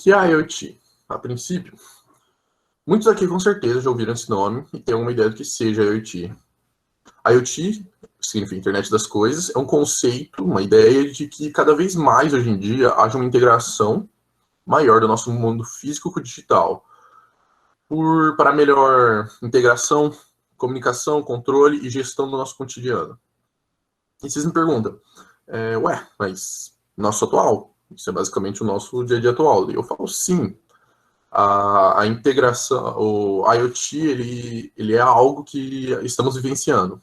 que é a IoT? A princípio, muitos aqui com certeza já ouviram esse nome e têm alguma ideia do que seja a IoT. A IoT, significa Internet das Coisas, é um conceito, uma ideia de que cada vez mais hoje em dia haja uma integração maior do nosso mundo físico com o digital, para melhor integração, comunicação, controle e gestão do nosso cotidiano. E vocês me perguntam, mas nosso atual, isso é basicamente o nosso dia a dia atual. E eu falo sim, a integração, o IoT, ele é algo que estamos vivenciando.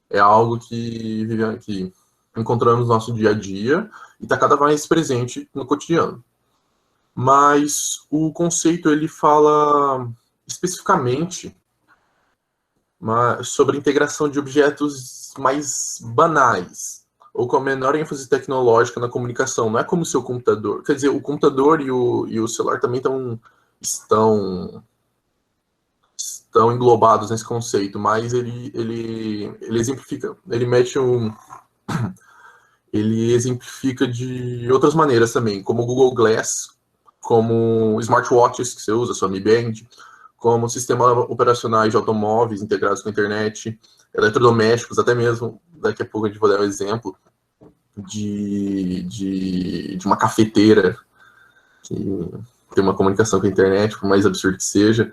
É algo que encontramos no nosso dia a dia e está cada vez mais presente no cotidiano. Mas o conceito, ele fala especificamente sobre a integração de objetos mais banais, ou com a menor ênfase tecnológica na comunicação. Não é como o seu computador. Quer dizer, o computador e o celular também estão englobados nesse conceito, mas ele exemplifica, ele exemplifica de outras maneiras também, como o Google Glass, como smartwatches que você usa, sua Mi Band, como sistemas operacionais de automóveis integrados com a internet, eletrodomésticos, até mesmo, daqui a pouco a gente vai dar um exemplo de uma cafeteira que tem uma comunicação com a internet, por mais absurdo que seja.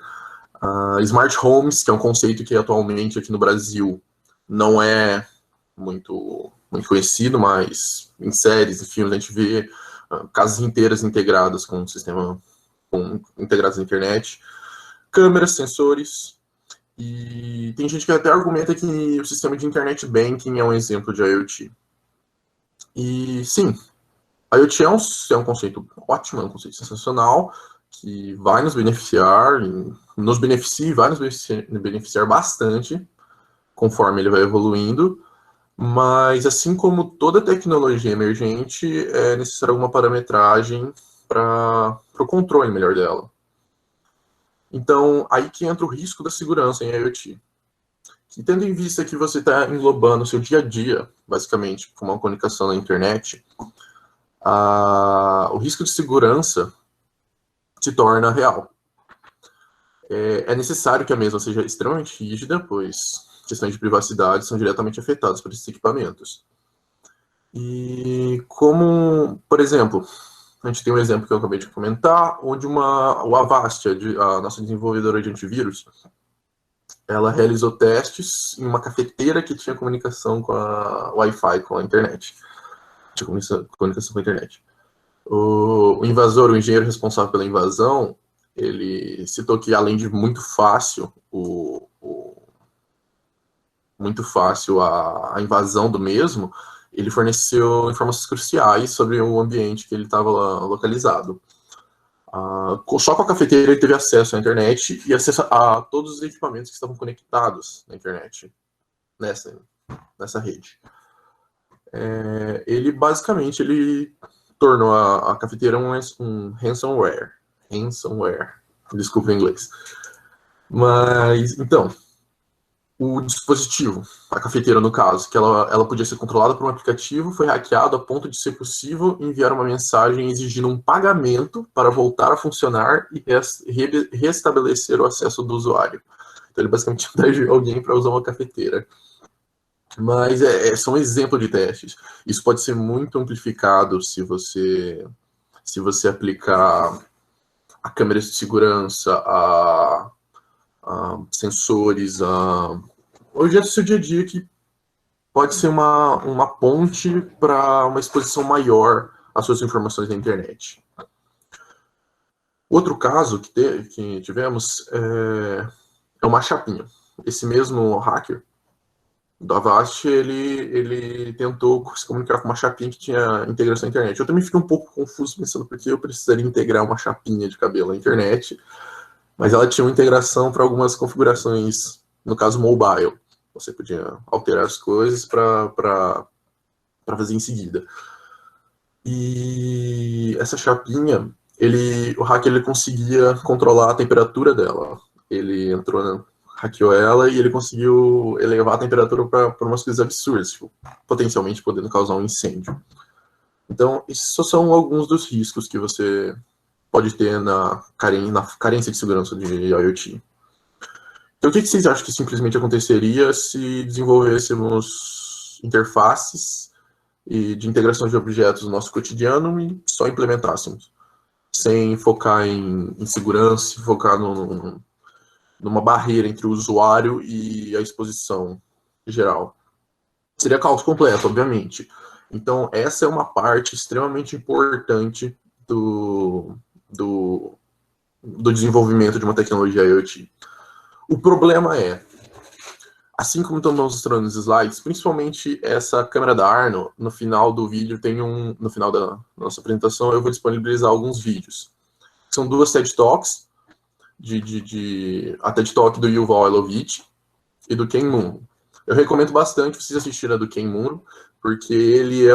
Smart Homes, que é um conceito que atualmente aqui no Brasil não é muito conhecido, mas em séries e filmes a gente vê casas inteiras integradas com um sistema integrados na internet, câmeras, sensores, e tem gente que até argumenta que o sistema de internet banking é um exemplo de IoT. E sim, IoT é um conceito ótimo, é um conceito sensacional, que vai nos beneficiar, nos beneficia e vai nos beneficiar bastante, conforme ele vai evoluindo, mas assim como toda tecnologia emergente, é necessário alguma parametragem para o controle melhor dela. Então, aí que entra o risco da segurança em IoT. E tendo em vista que você está englobando o seu dia a dia, basicamente, com uma comunicação na internet, o risco de segurança se torna real. É necessário que a mesma seja extremamente rígida, pois questões de privacidade são diretamente afetadas por esses equipamentos. E como, por exemplo, a gente tem um exemplo que eu acabei de comentar, onde o Avast, a nossa desenvolvedora de antivírus, ela realizou testes em uma cafeteira que tinha comunicação com a Wi-Fi, com a internet. Tinha comunicação com a internet. O invasor, o engenheiro responsável pela invasão, ele citou que, além de muito fácil a invasão do mesmo, ele forneceu informações cruciais sobre o ambiente que ele estava localizado. Só com a cafeteira ele teve acesso à internet e acesso a todos os equipamentos que estavam conectados na internet, nessa rede. Ele basicamente tornou a cafeteira um ransomware. Desculpa o inglês. Mas, então, o dispositivo, a cafeteira no caso, que ela podia ser controlada por um aplicativo, foi hackeado a ponto de ser possível enviar uma mensagem exigindo um pagamento para voltar a funcionar e restabelecer o acesso do usuário. Então ele basicamente chantageou alguém para usar uma cafeteira. Mas é só um exemplo de testes. Isso pode ser muito amplificado se você aplicar a câmeras de segurança, a sensores, objetos do seu dia a dia que pode ser uma ponte para uma exposição maior às suas informações na internet. Outro caso que tivemos é uma chapinha. Esse mesmo hacker do Avast, ele tentou se comunicar com uma chapinha que tinha integração à internet. Eu também fiquei um pouco confuso pensando porque eu precisaria integrar uma chapinha de cabelo à internet, mas ela tinha uma integração para algumas configurações, no caso mobile. Você podia alterar as coisas para fazer em seguida. E essa chapinha, o hacker ele conseguia controlar a temperatura dela. Ele hackeou ela e ele conseguiu elevar a temperatura para umas coisas absurdas, tipo, potencialmente podendo causar um incêndio. Então, esses só são alguns dos riscos que você pode ter na carência de segurança de IoT. Então, o que vocês acham que simplesmente aconteceria se desenvolvêssemos interfaces de integração de objetos no nosso cotidiano e só implementássemos, sem focar em segurança, focar numa barreira entre o usuário e a exposição geral? Seria caos completo, obviamente. Então, essa é uma parte extremamente importante do desenvolvimento de uma tecnologia IoT. O problema é, assim como estamos mostrando nos slides, principalmente essa câmera da Arno, no final do vídeo no final da nossa apresentação, eu vou disponibilizar alguns vídeos. São duas TED Talks, a TED Talk do Yuval Elovitch e do Ken Moon. Eu recomendo bastante vocês assistirem a do Ken Moon, porque ele é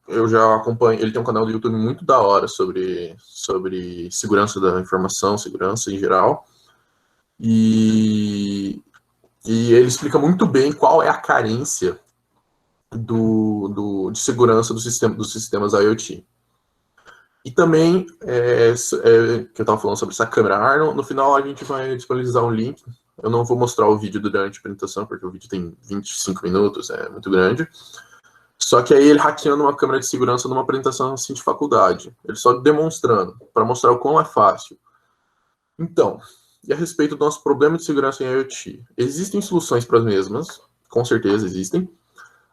eu já acompanho, ele tem um canal do YouTube muito da hora sobre segurança da informação, segurança em geral. E ele explica muito bem qual é a carência de segurança dos sistemas IoT. E também, que eu estava falando sobre essa câmera Arno, no final a gente vai disponibilizar um link. Eu não vou mostrar o vídeo durante a apresentação, porque o vídeo tem 25 minutos, é muito grande. Só que aí ele hackeando uma câmera de segurança numa apresentação assim de faculdade. Ele só demonstrando, para mostrar o quão é fácil. Então, e a respeito do nosso problema de segurança em IoT? Existem soluções para as mesmas, com certeza existem,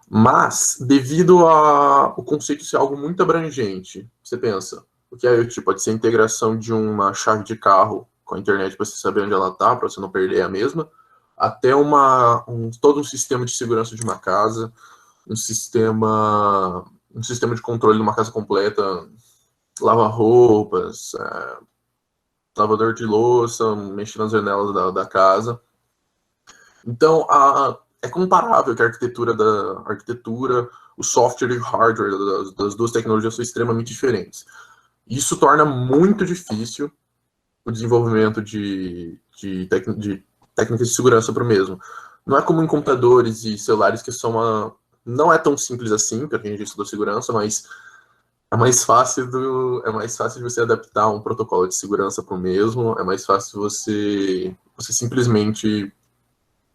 mas devido ao conceito ser algo muito abrangente, você pensa, o que é IoT? Pode ser a integração de uma chave de carro com a internet para você saber onde ela está, para você não perder a mesma, até todo um sistema de segurança de uma casa, um sistema de controle de uma casa completa, lava-roupas, lavador de louça, mexer nas janelas da casa. Então, é comparável que a arquitetura, o software e o hardware das duas tecnologias são extremamente diferentes. Isso torna muito difícil o desenvolvimento de técnicas de segurança para o mesmo. Não é como em computadores e celulares que não é tão simples assim, para quem já estudou segurança, mas é mais fácil de você adaptar um protocolo de segurança para o mesmo, é mais fácil você simplesmente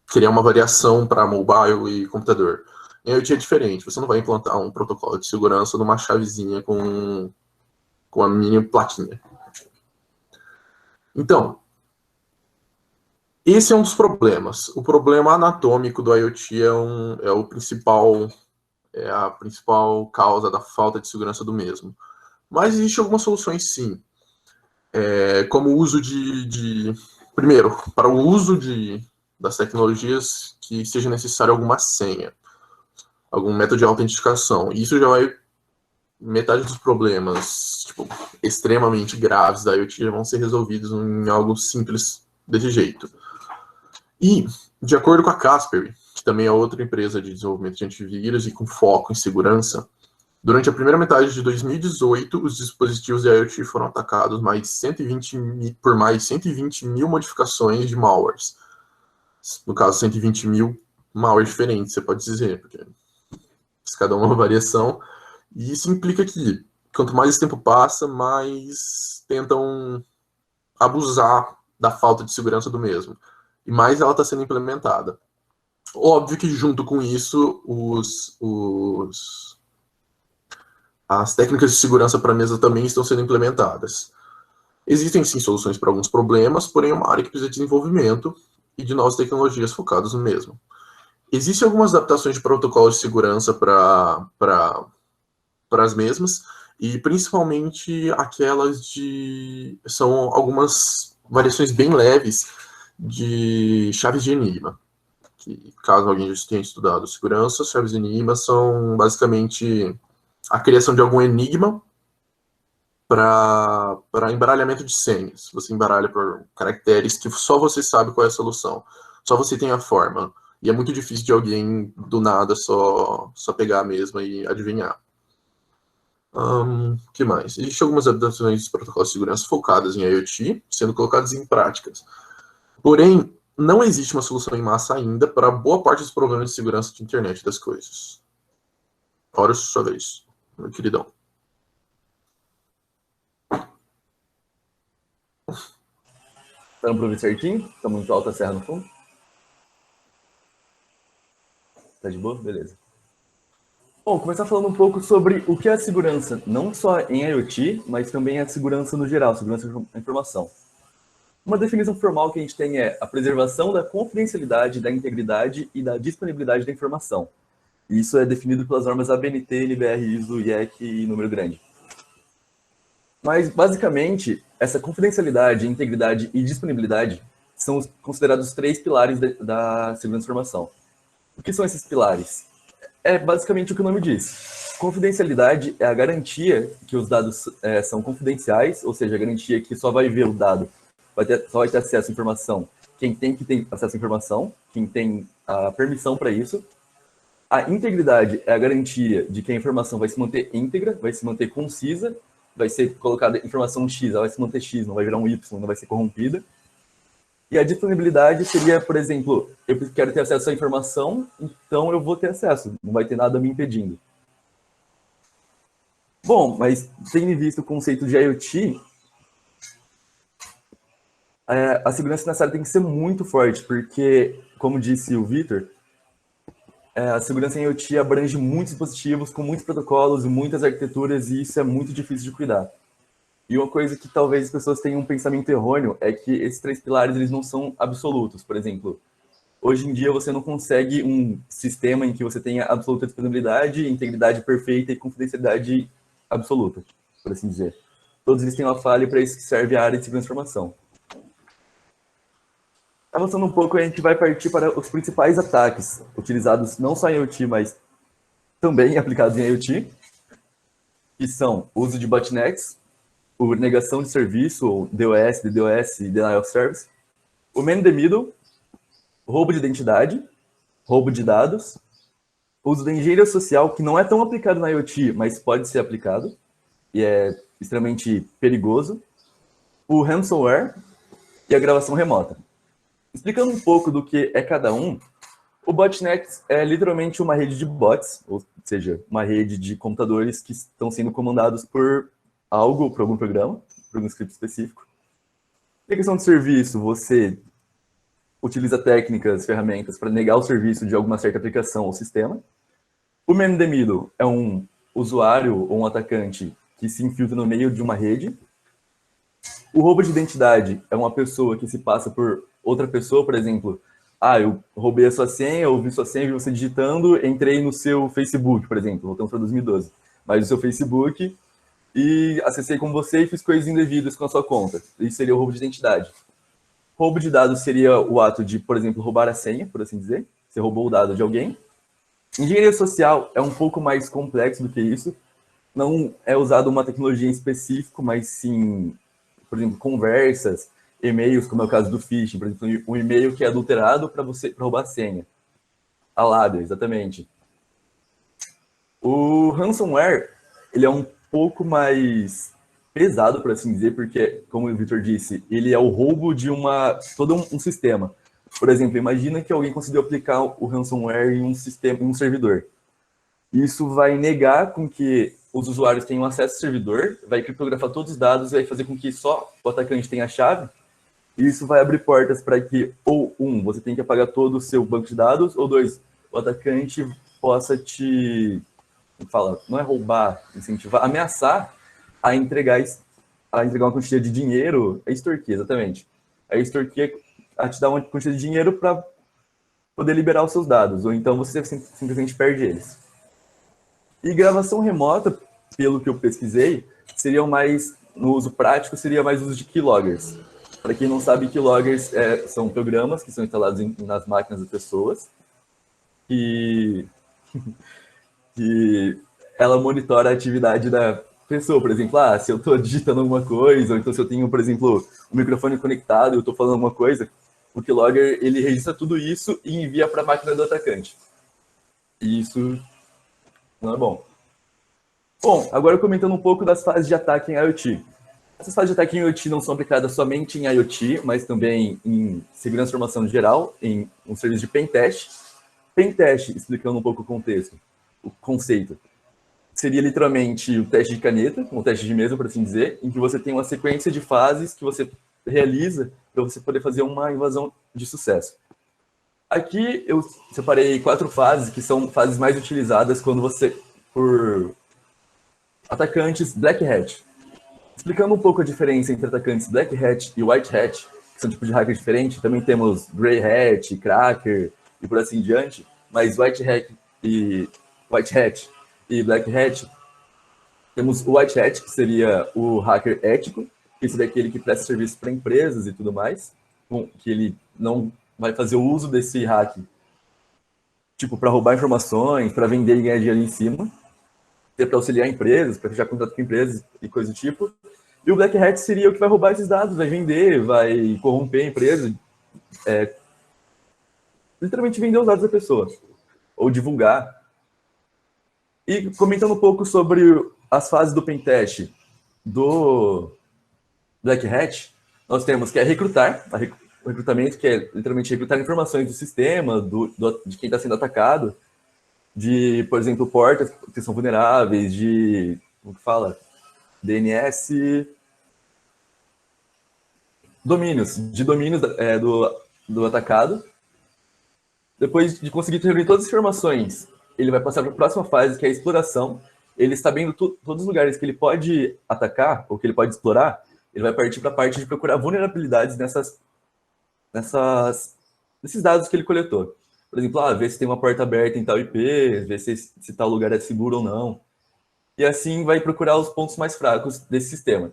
criar uma variação para mobile e computador. Em IoT é diferente, você não vai implantar um protocolo de segurança numa chavezinha com uma mini plaquinha. Então, esse é um dos problemas. O problema anatômico do IoT é a principal causa da falta de segurança do mesmo. Mas existem algumas soluções, sim. Como o uso primeiro, para o uso das tecnologias que seja necessário alguma senha, algum método de autenticação. Isso já vai... Metade dos problemas extremamente graves da IoT já vão ser resolvidos em algo simples desse jeito. E, de acordo com a Kaspersky, que também é outra empresa de desenvolvimento de antivírus e com foco em segurança, durante a primeira metade de 2018, os dispositivos de IoT foram atacados por mais de 120 mil modificações de malwares. No caso, 120 mil malwares diferentes, você pode dizer, porque cada uma é uma variação. E isso implica que, quanto mais esse tempo passa, mais tentam abusar da falta de segurança do mesmo. E mais ela está sendo implementada. Óbvio que, junto com isso, as técnicas de segurança para a mesa também estão sendo implementadas. Existem, sim, soluções para alguns problemas, porém é uma área que precisa de desenvolvimento e de novas tecnologias focadas no mesmo. Existem algumas adaptações de protocolos de segurança para as mesmas, e principalmente são algumas variações bem leves de chaves de enigma. Que, caso alguém já tenha estudado segurança, chaves de enigma são basicamente a criação de algum enigma para embaralhamento de senhas. Você embaralha por caracteres que só você sabe qual é a solução, só você tem a forma, e é muito difícil de alguém do nada só pegar a mesma e adivinhar. Que mais? Existem algumas adaptações de protocolos de segurança focadas em IoT, sendo colocadas em práticas. Porém, não existe uma solução em massa ainda para boa parte dos problemas de segurança de internet das coisas. Ora, sua vez, meu queridão. Tá no ouvir certinho? Tá muito alta a serra no fundo? Tá de boa? Beleza. Bom, começar falando um pouco sobre o que é a segurança, não só em IoT, mas também a segurança no geral, segurança da informação. Uma definição formal que a gente tem é a preservação da confidencialidade, da integridade e da disponibilidade da informação. Isso é definido pelas normas ABNT, NBR, ISO, IEC e número grande. Mas, basicamente, essa confidencialidade, integridade e disponibilidade são considerados os 3 pilares da segurança da informação. O que são esses pilares? É basicamente o que o nome diz. Confidencialidade é a garantia que os dados são confidenciais, ou seja, a garantia que só vai ver o dado, só vai ter acesso à informação quem tem que ter acesso à informação, quem tem a permissão para isso. A integridade é a garantia de que a informação vai se manter íntegra, vai se manter concisa, vai ser colocada informação X, ela vai se manter X, não vai virar um Y, não vai ser corrompida. E a disponibilidade seria, por exemplo, eu quero ter acesso à informação, então eu vou ter acesso, não vai ter nada me impedindo. Bom, mas tendo em vista o conceito de IoT, a segurança nessa área tem que ser muito forte, porque, como disse o Vitor, a segurança em IoT abrange muitos dispositivos, com muitos protocolos e muitas arquiteturas, e isso é muito difícil de cuidar. E uma coisa que talvez as pessoas tenham um pensamento errôneo é que esses 3 pilares eles não são absolutos. Por exemplo, hoje em dia você não consegue um sistema em que você tenha absoluta disponibilidade, integridade perfeita e confidencialidade absoluta, por assim dizer. Todos eles têm uma falha, e para isso que serve a área de segurança da informação. Avançando um pouco, a gente vai partir para os principais ataques utilizados não só em IoT, mas também aplicados em IoT, que são o uso de botnets, o negação de serviço, ou DOS, DDoS e Denial of Service, o man in the middle, roubo de identidade, roubo de dados, o uso da engenharia social, que não é tão aplicado na IoT, mas pode ser aplicado, e é extremamente perigoso, o ransomware e a gravação remota. Explicando um pouco do que é cada um, o botnet é literalmente uma rede de bots, ou seja, uma rede de computadores que estão sendo comandados por algo, por algum programa, por algum script específico. Em questão de serviço, você utiliza técnicas, ferramentas para negar o serviço de alguma certa aplicação ou sistema. O man in the middle é um usuário ou um atacante que se infiltra no meio de uma rede. O roubo de identidade é uma pessoa que se passa por outra pessoa, por exemplo, eu roubei a sua senha, ouvi sua senha, vi você digitando, entrei no seu Facebook, por exemplo, voltamos para 2012, mas no seu Facebook, e acessei com você e fiz coisas indevidas com a sua conta. Isso seria o roubo de identidade. Roubo de dados seria o ato de, por exemplo, roubar a senha, por assim dizer. Você roubou o dado de alguém. Engenharia social é um pouco mais complexo do que isso. Não é usado uma tecnologia em específico, mas sim, por exemplo, conversas, e-mails, como é o caso do phishing, por exemplo, um e-mail que é adulterado para roubar a senha. A lábia, exatamente. O ransomware, ele é um pouco mais pesado, por assim dizer, porque, como o Victor disse, ele é o roubo de todo um sistema. Por exemplo, imagina que alguém conseguiu aplicar o ransomware em um sistema, em um servidor. Isso vai negar com que os usuários tenham acesso ao servidor, vai criptografar todos os dados, vai fazer com que só o atacante tenha a chave. E isso vai abrir portas para que, ou você tem que apagar todo o seu banco de dados, ou 2, o atacante possa não é roubar, incentivar, ameaçar a entregar uma quantia de dinheiro, extorquir, exatamente. A extorquir a te dar uma quantia de dinheiro para poder liberar os seus dados, ou então você simplesmente perde eles. E gravação remota, pelo que eu pesquisei, no uso prático, seria mais o uso de keyloggers. Para quem não sabe, keyloggers são programas que são instalados nas máquinas das pessoas e ela monitora a atividade da pessoa. Por exemplo, se eu estou digitando alguma coisa, ou então se eu tenho, por exemplo, o microfone conectado e eu estou falando alguma coisa, o keylogger ele registra tudo isso e envia para a máquina do atacante. E isso não é bom. Bom, agora comentando um pouco das fases de ataque em IoT. Essas fases de ataque em IoT não são aplicadas somente em IoT, mas também em segurança de informação em geral, em um serviço de pentest. Pentest, explicando um pouco o contexto, o conceito, seria literalmente o teste de caneta, um teste de mesa, por assim dizer, em que você tem uma sequência de fases que você realiza para você poder fazer uma invasão de sucesso. Aqui eu separei 4 fases, que são fases mais utilizadas quando por atacantes Black Hat. Explicando um pouco a diferença entre atacantes Black Hat e White Hat, que são tipos de hackers diferentes, também temos Grey Hat, Cracker e por assim diante, mas White Hat e Black Hat, temos o White Hat, que seria o hacker ético, que seria aquele que presta serviço para empresas e tudo mais, que ele não vai fazer o uso desse hack, tipo, para roubar informações, para vender e ganhar dinheiro em cima, para auxiliar empresas, para fechar contrato com empresas e coisa do tipo. E o Black Hat seria o que vai roubar esses dados, vai vender, vai corromper a empresa, literalmente vender os dados da pessoa, ou divulgar. E comentando um pouco sobre as fases do pentest do Black Hat, nós temos que é recrutar, o recrutamento, que é literalmente recrutar informações do sistema, de quem está sendo atacado, de, por exemplo, portas que são vulneráveis, como que fala? DNS, domínios do atacado. Depois de conseguir reunir todas as informações, ele vai passar para a próxima fase, que é a exploração. Ele sabendo todos os lugares que ele pode atacar, ou que ele pode explorar, ele vai partir para a parte de procurar vulnerabilidades nesses dados que ele coletou. Por exemplo, ver se tem uma porta aberta em tal IP, ver se tal lugar é seguro ou não. E assim vai procurar os pontos mais fracos desse sistema.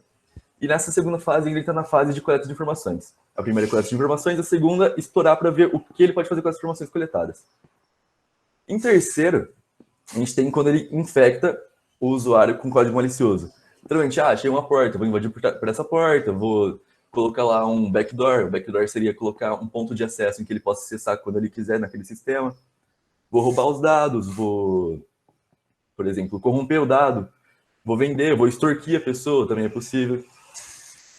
E nessa segunda fase, ele está na fase de coleta de informações. A primeira é coleta de informações, a segunda, explorar para ver o que ele pode fazer com as informações coletadas. Em terceiro, a gente tem quando ele infecta o usuário com código malicioso. Literalmente, achei uma porta, vou invadir por essa porta, vou colocar lá um backdoor. O backdoor seria colocar um ponto de acesso em que ele possa acessar quando ele quiser naquele sistema. Vou roubar os dados, vou, por exemplo, corromper o dado, vou vender, vou extorquir a pessoa, também é possível.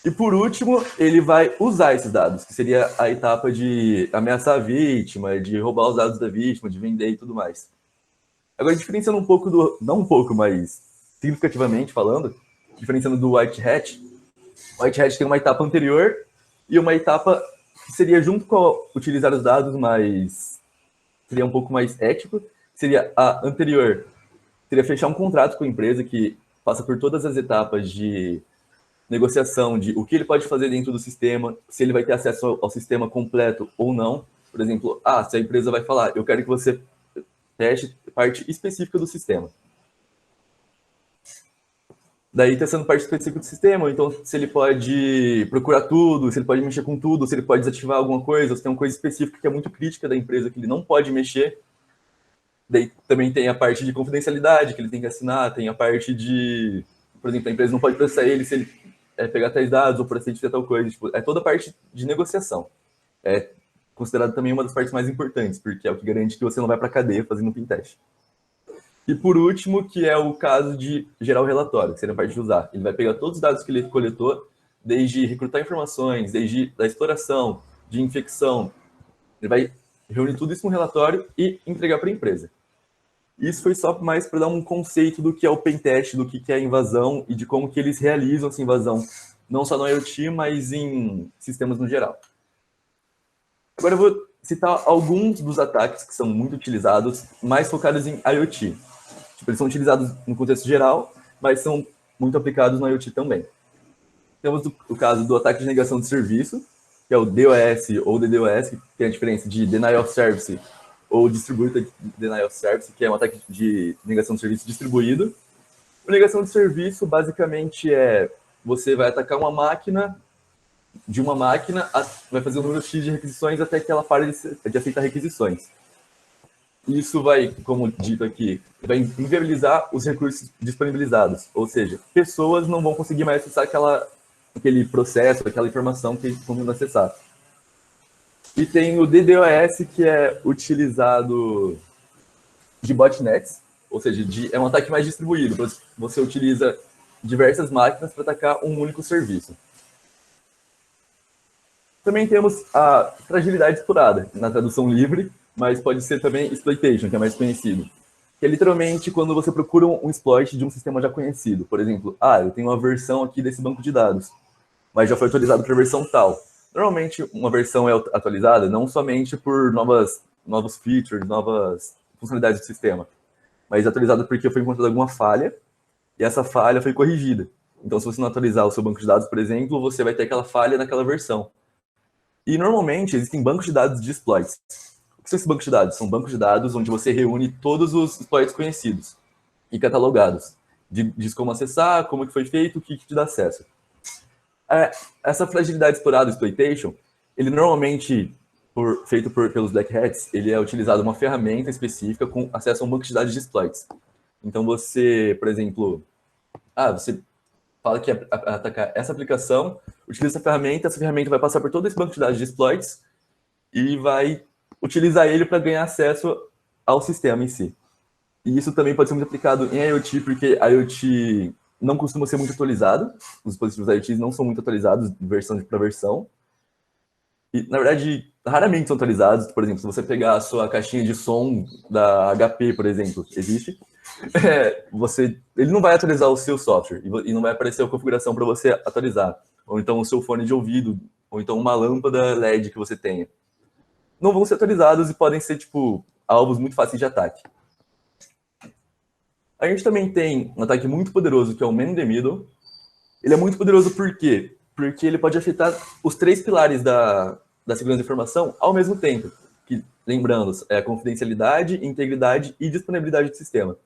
E por último, ele vai usar esses dados, que seria a etapa de ameaçar a vítima, de roubar os dados da vítima, de vender e tudo mais. Agora, diferenciando um pouco não um pouco, mas significativamente falando, diferenciando do White Hat, o White Hat tem uma etapa anterior e uma etapa que seria junto com utilizar os dados, mas seria um pouco mais ético. Seria a anterior, seria fechar um contrato com a empresa que passa por todas as etapas de negociação, de o que ele pode fazer dentro do sistema, se ele vai ter acesso ao sistema completo ou não. Por exemplo, se a empresa vai falar, eu quero que você teste parte específica do sistema. Daí, testando parte específica do sistema, então se ele pode procurar tudo, se ele pode mexer com tudo, se ele pode desativar alguma coisa, se tem uma coisa específica que é muito crítica da empresa que ele não pode mexer. Daí também tem a parte de confidencialidade que ele tem que assinar, tem a parte de, por exemplo, a empresa não pode processar ele se ele pegar tais dados ou proceder tal coisa. Tipo, é toda a parte de negociação. É considerado também uma das partes mais importantes, porque é o que garante que você não vai para a cadeia fazendo um pentest. E por último, que é o caso de gerar o relatório, que seria a parte de usar. Ele vai pegar todos os dados que ele coletou, desde recrutar informações, desde da exploração, de infecção. Ele vai reunir tudo isso num relatório e entregar para a empresa. Isso foi só mais para dar um conceito do que é o pentest, do que é a invasão e de como que eles realizam essa invasão, não só no IoT, mas em sistemas no geral. Agora eu vou citar alguns dos ataques que são muito utilizados, mais focados em IoT. Tipo, eles são utilizados no contexto geral, mas são muito aplicados no IoT também. Temos o caso do ataque de negação de serviço, que é o DOS ou DDoS, que tem a diferença de Denial of Service ou Distributed Denial of Service, que é um ataque de negação de serviço distribuído. A negação de serviço, basicamente, você vai atacar uma máquina, vai fazer um número X de requisições até que ela pare de aceitar requisições. Isso vai, como dito aqui, vai inviabilizar os recursos disponibilizados. Ou seja, pessoas não vão conseguir mais acessar aquele processo, aquela informação que estão tentando acessar. E tem o DDoS, que é utilizado de botnets, ou seja, é um ataque mais distribuído. Você utiliza diversas máquinas para atacar um único serviço. Também temos a fragilidade explorada, na tradução livre, mas pode ser também exploitation, que é mais conhecido. Que é literalmente quando você procura um exploit de um sistema já conhecido. Por exemplo, eu tenho uma versão aqui desse banco de dados, mas já foi atualizado para a versão tal. Normalmente, uma versão é atualizada não somente por novos features, novas funcionalidades do sistema, mas atualizada porque foi encontrada alguma falha e essa falha foi corrigida. Então, se você não atualizar o seu banco de dados, por exemplo, você vai ter aquela falha naquela versão. E, normalmente, existem bancos de dados de exploits. O que são esses bancos de dados? São bancos de dados onde você reúne todos os exploits conhecidos e catalogados. Diz como acessar, como que foi feito, o que te dá acesso. Essa fragilidade explorada, exploitation, ele normalmente, feito pelos Black Hats, ele é utilizado uma ferramenta específica com acesso a um banco de dados de exploits. Então, você, por exemplo, você fala que atacar essa aplicação, utiliza essa ferramenta vai passar por todo esse banco de dados de exploits e vai utilizar ele para ganhar acesso ao sistema em si. E isso também pode ser muito aplicado em IoT, porque IoT não costuma ser muito atualizado, os dispositivos IoT não são muito atualizados de versão para versão. E, na verdade, raramente são atualizados. Por exemplo, se você pegar a sua caixinha de som da HP, por exemplo, existe, ele não vai atualizar o seu software e não vai aparecer a configuração para você atualizar. Ou então o seu fone de ouvido, ou então uma lâmpada LED que você tenha. Não vão ser atualizados e podem ser, alvos muito fáceis de ataque. A gente também tem um ataque muito poderoso, que é o Man in the Middle. Ele é muito poderoso por quê? Porque ele pode afetar os 3 pilares da segurança da informação ao mesmo tempo. Que, lembrando, é a confidencialidade, integridade e disponibilidade do sistema.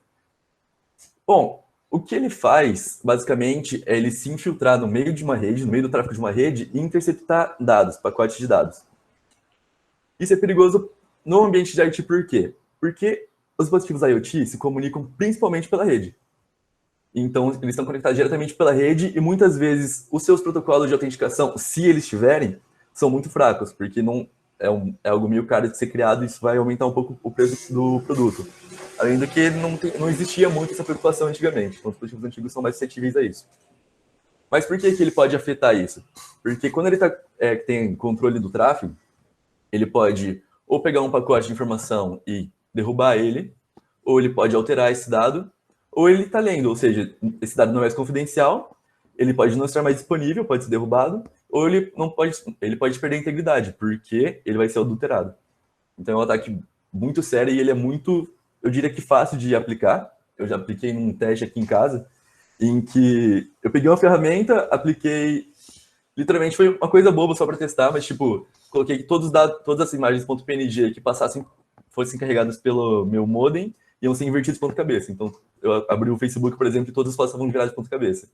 Bom, o que ele faz, basicamente, é ele se infiltrar no meio de uma rede, no meio do tráfego de uma rede, e interceptar dados, pacotes de dados. Isso é perigoso no ambiente de IoT por quê? Porque os dispositivos IoT se comunicam principalmente pela rede. Então, eles estão conectados diretamente pela rede e muitas vezes os seus protocolos de autenticação, se eles tiverem, são muito fracos, porque não é algo meio caro de ser criado e isso vai aumentar um pouco o preço do produto. Além do que não existia muito essa preocupação antigamente. Então, os dispositivos antigos são mais suscetíveis a isso. Mas por que ele pode afetar isso? Porque quando ele tem controle do tráfego, ele pode ou pegar um pacote de informação e derrubar ele, ou ele pode alterar esse dado, ou ele está lendo, ou seja, esse dado não é mais confidencial, ele pode não estar mais disponível, pode ser derrubado, ou ele pode perder a integridade, porque ele vai ser adulterado. Então é um ataque muito sério e ele é muito, eu diria que fácil de aplicar. Eu já apliquei num teste aqui em casa, em que eu peguei uma ferramenta, apliquei, literalmente foi uma coisa boba só para testar, mas coloquei que todas as imagens .png que fossem carregadas pelo meu modem, iam ser invertidos ponto cabeça. Então, eu abri o Facebook, por exemplo, e todas as fotos estavam viradas ponto cabeça.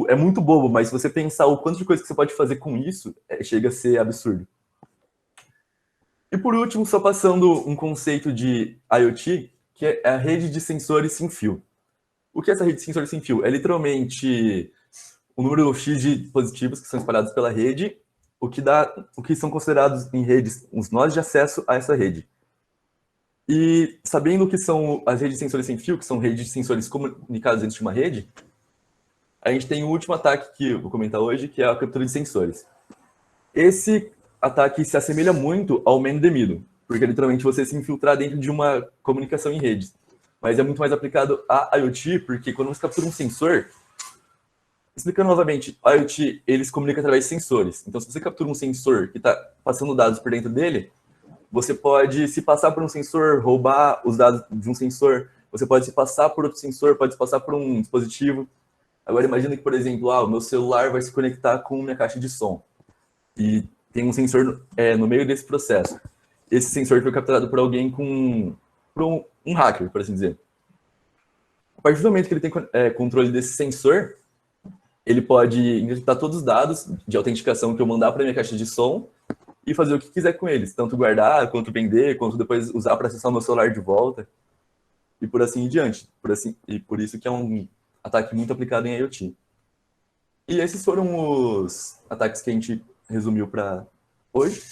É muito bobo, mas se você pensar o quanto de coisa que você pode fazer com isso, chega a ser absurdo. E por último, só passando um conceito de IoT, que é a rede de sensores sem fio. O que é essa rede de sensores sem fio? É literalmente o número X de dispositivos que são espalhados pela rede, o que são considerados em redes os nós de acesso a essa rede. E sabendo o que são as redes de sensores sem fio, que são redes de sensores comunicados dentro de uma rede, a gente tem o último ataque que eu vou comentar hoje, que é a captura de sensores. Esse ataque se assemelha muito ao Man in the Middle, porque literalmente você se infiltrar dentro de uma comunicação em redes. Mas é muito mais aplicado a IoT, porque quando você captura um sensor, explicando novamente, a IoT, ele se comunica através de sensores. Então, se você captura um sensor que está passando dados por dentro dele, você pode se passar por um sensor, roubar os dados de um sensor, você pode se passar por outro sensor, pode se passar por um dispositivo. Agora, imagina que, por exemplo, o meu celular vai se conectar com minha caixa de som. E tem um sensor no meio desse processo. Esse sensor foi capturado por alguém por um hacker, por assim dizer. A partir do momento que ele tem controle desse sensor, ele pode interpretar todos os dados de autenticação que eu mandar para minha caixa de som e fazer o que quiser com eles, tanto guardar, quanto vender, quanto depois usar para acessar o meu celular de volta, e por assim em diante. E por isso que é um ataque muito aplicado em IoT. E esses foram os ataques que a gente resumiu para hoje.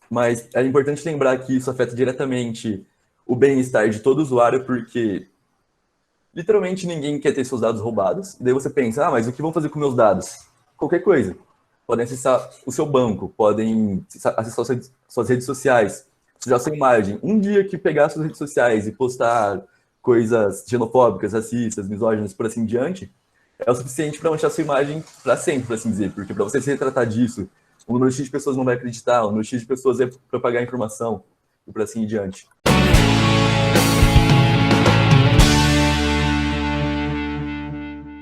Mas é importante lembrar que isso afeta diretamente o bem-estar de todo usuário, porque literalmente ninguém quer ter seus dados roubados. E daí você pensa, mas o que vão fazer com meus dados? Qualquer coisa. Podem acessar o seu banco, podem acessar suas redes sociais, sujar sua imagem. Um dia que pegar suas redes sociais e postar coisas xenofóbicas, racistas, misóginas, por assim em diante, é o suficiente para manchar sua imagem para sempre, por assim dizer. Porque para você se retratar disso, um número X de pessoas não vai acreditar, um número X de pessoas vai propagar a informação, e por assim em diante.